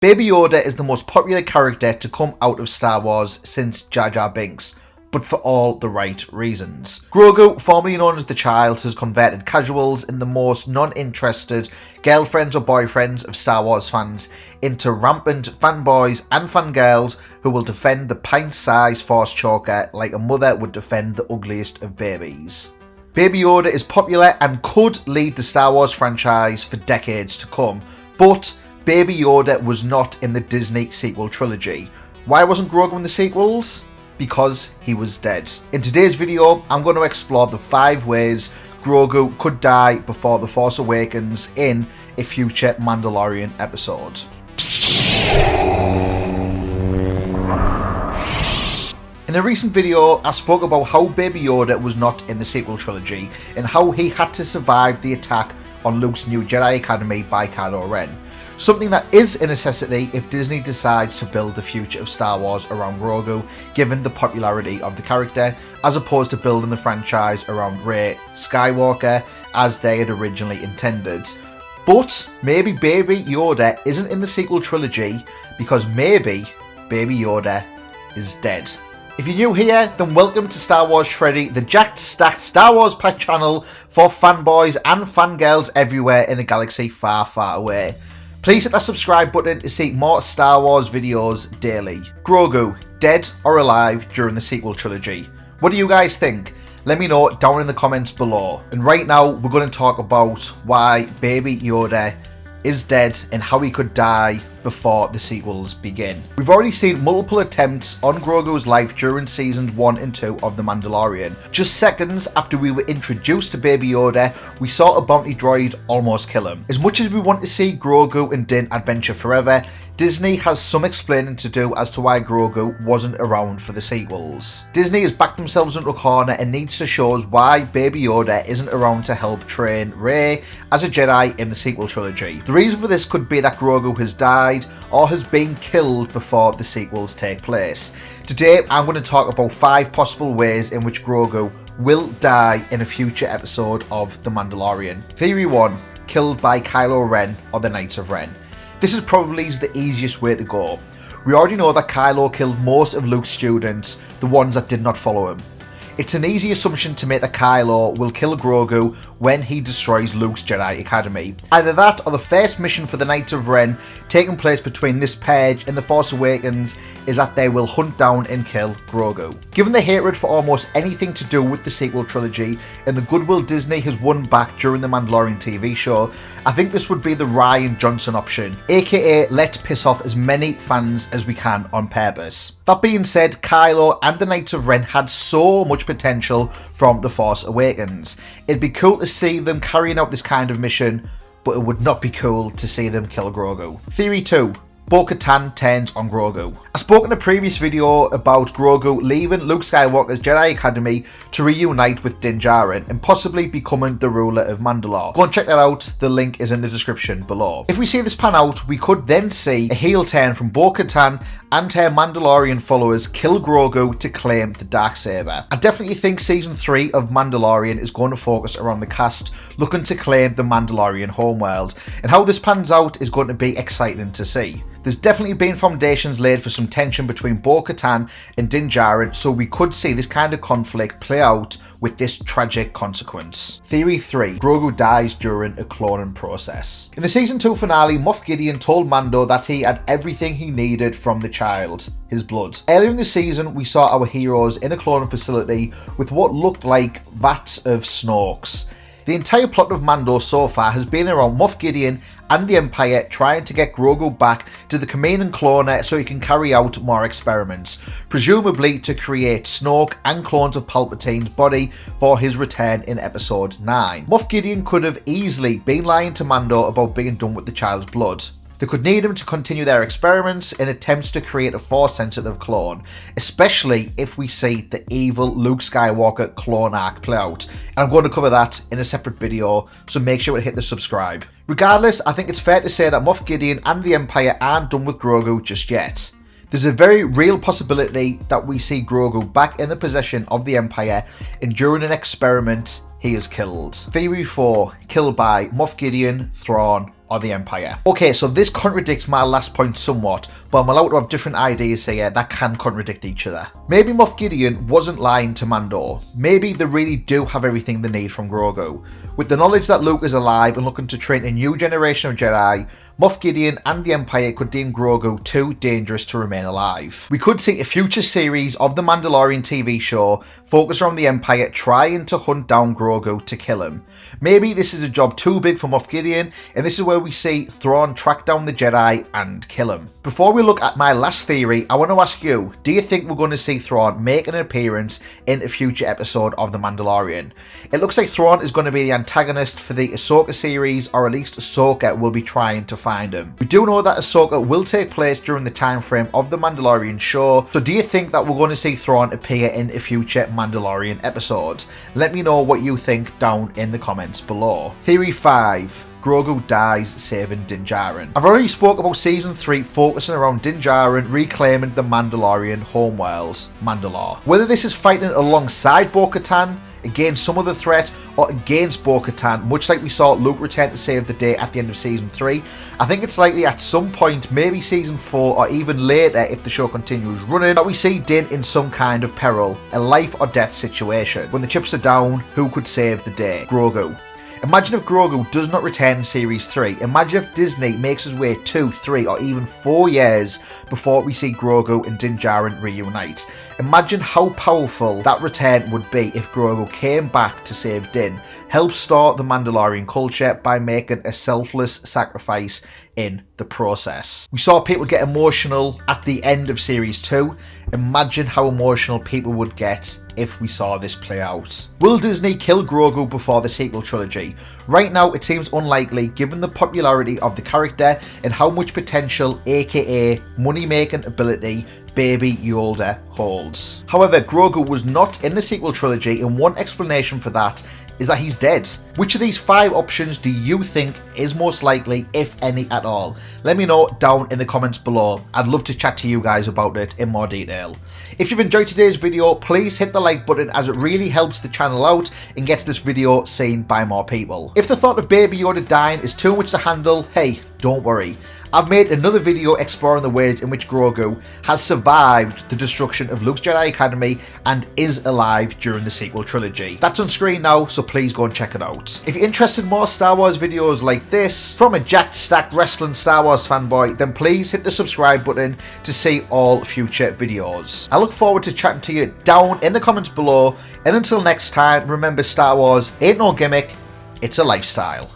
Baby Yoda is the most popular character to come out of Star Wars since Jar Jar Binks, but for all the right reasons. Grogu, formerly known as the Child, has converted casuals and the most non-interested girlfriends or boyfriends of Star Wars fans into rampant fanboys and fangirls who will defend the pint-sized force choker like a mother would defend the ugliest of babies. Baby Yoda is popular and could lead the Star Wars franchise for decades to come, but Baby Yoda was not in the Disney sequel trilogy. Why wasn't Grogu in the sequels? Because he was dead. In today's video, I'm going to explore the 5 ways Grogu could die before The Force Awakens in a future Mandalorian episode. In a recent video, I spoke about how Baby Yoda was not in the sequel trilogy and how he had to survive the attack on Luke's new Jedi Academy by Kylo Ren. Something that is a necessity if Disney decides to build the future of Star Wars around Grogu, given the popularity of the character, as opposed to building the franchise around Rey Skywalker as they had originally intended. But maybe Baby Yoda isn't in the sequel trilogy because maybe Baby Yoda is dead. If you're new here, then welcome to Star Wars Shreddy, the jacked stacked Star Wars pack channel for fanboys and fangirls everywhere in a galaxy far, far away. Please hit that subscribe button to see more Star Wars videos daily. Grogu, dead or alive during the sequel trilogy? What do you guys think? Let me know down in the comments below. And right now, we're going to talk about why Baby Yoda is dead and how he could die before the sequels begin. We've already seen multiple attempts on Grogu's life during seasons 1 and 2 of The Mandalorian. Just seconds after we were introduced to Baby Yoda, we saw a bounty droid almost kill him. As much as we want to see Grogu and Din adventure forever, Disney has some explaining to do as to why Grogu wasn't around for the sequels. Disney has backed themselves into a corner and needs to show us why Baby Yoda isn't around to help train Rey as a Jedi in the sequel trilogy. The reason for this could be that Grogu has died or has been killed before the sequels take place. Today I'm going to talk about 5 possible ways in which Grogu will die in a future episode of The Mandalorian. Theory 1. Killed by Kylo Ren or the Knights of Ren. This is probably the easiest way to go. We already know that Kylo killed most of Luke's students, the ones that did not follow him. It's an easy assumption to make that Kylo will kill Grogu when he destroys Luke's Jedi Academy. Either that or the first mission for the Knights of Ren taking place between this page and The Force Awakens is that they will hunt down and kill Grogu. Given the hatred for almost anything to do with the sequel trilogy and the goodwill Disney has won back during the Mandalorian TV show, I think this would be the Rian Johnson option, aka let's piss off as many fans as we can on purpose. That being said, Kylo and the Knights of Ren had so much potential from The Force Awakens. It'd be cool to see them carrying out this kind of mission, but it would not be cool to see them kill Grogu. Theory 2. Bo-Katan turns on Grogu. I spoke in a previous video about Grogu leaving Luke Skywalker's Jedi Academy to reunite with Din Djarin and possibly becoming the ruler of Mandalore. Go and check that out, the link is in the description below. If we see this pan out, we could then see a heel turn from Bo-Katan and her Mandalorian followers kill Grogu to claim the Darksaber. I definitely think season 3 of Mandalorian is going to focus around the cast looking to claim the Mandalorian homeworld, and how this pans out is going to be exciting to see. There's definitely been foundations laid for some tension between Bo-Katan and Din Djarin, so we could see this kind of conflict play out with this tragic consequence. Theory 3. Grogu dies during a cloning process. In the season 2 finale, Moff Gideon told Mando that he had everything he needed from the child, his blood. Earlier in the season, we saw our heroes in a cloning facility with what looked like vats of Snorks. The entire plot of Mando so far has been around Moff Gideon and the Empire trying to get Grogu back to the Kaminoan cloner so he can carry out more experiments, presumably to create Snoke and clones of Palpatine's body for his return in episode 9. Moff Gideon could have easily been lying to Mando about being done with the child's blood. They could need him to continue their experiments in attempts to create a Force-sensitive clone, especially if we see the evil Luke Skywalker clone arc play out, and I'm going to cover that in a separate video, so make sure to hit the subscribe. Regardless, I think it's fair to say that Moff Gideon and the Empire aren't done with Grogu just yet. There's a very real possibility that we see Grogu back in the possession of the Empire, and during an experiment, he is killed. Theory 4. Killed by Moff Gideon, Thrawn, or the Empire. Okay, so this contradicts my last point somewhat, but I'm allowed to have different ideas here that can contradict each other. Maybe Moff Gideon wasn't lying to Mando. Maybe they really do have everything they need from Grogu. With the knowledge that Luke is alive and looking to train a new generation of Jedi, Moff Gideon and the Empire could deem Grogu too dangerous to remain alive. We could see a future series of the Mandalorian TV show focused around the Empire trying to hunt down Grogu to kill him. Maybe this is a job too big for Moff Gideon, and this is where we see Thrawn track down the Jedi and kill him. Before we look at my last theory, I want to ask you, do you think we're going to see Thrawn make an appearance in a future episode of The Mandalorian? It looks like Thrawn is going to be the antagonist for the Ahsoka series, or at least Ahsoka will be trying to find him. We do know that Ahsoka will take place during the time frame of The Mandalorian show, so do you think that we're going to see Thrawn appear in a future Mandalorian episode? Let me know what you think down in the comments below. Theory 5. Grogu dies saving Din Djarin. I've already spoke about Season 3 focusing around Din Djarin reclaiming the Mandalorian homeworlds, Mandalore. Whether this is fighting alongside Bo-Katan, against some other threat, or against Bo-Katan, much like we saw Luke return to save the day at the end of Season 3, I think it's likely at some point, maybe Season 4 or even later if the show continues running, that we see Din in some kind of peril, a life or death situation. When the chips are down, who could save the day? Grogu. Imagine if Grogu does not return in Series 3. Imagine if Disney makes his way 2, 3 or even 4 years before we see Grogu and Din Djarin reunite. Imagine how powerful that return would be if Grogu came back to save Din, help start the Mandalorian culture by making a selfless sacrifice in the process. We saw people get emotional at the end of Series 2. Imagine how emotional people would get if we saw this play out. Will Disney kill Grogu before the sequel trilogy? Right now it seems unlikely given the popularity of the character and how much potential, aka money making ability, Baby Yoda holds. However, Grogu was not in the sequel trilogy, and one explanation for that is that he's dead. Which of these 5 options do you think is most likely, if any at all? Let me know down in the comments below. I'd love to chat to you guys about it in more detail. If you've enjoyed today's video, please hit the like button as it really helps the channel out and gets this video seen by more people. If the thought of Baby Yoda dying is too much to handle, hey, don't worry. I've made another video exploring the ways in which Grogu has survived the destruction of Luke's Jedi Academy and is alive during the sequel trilogy. That's on screen now, so please go and check it out. If you're interested in more Star Wars videos like this from a jacked stacked wrestling Star Wars fanboy, then please hit the subscribe button to see all future videos. I look forward to chatting to you down in the comments below, and until next time, remember Star Wars ain't no gimmick, it's a lifestyle.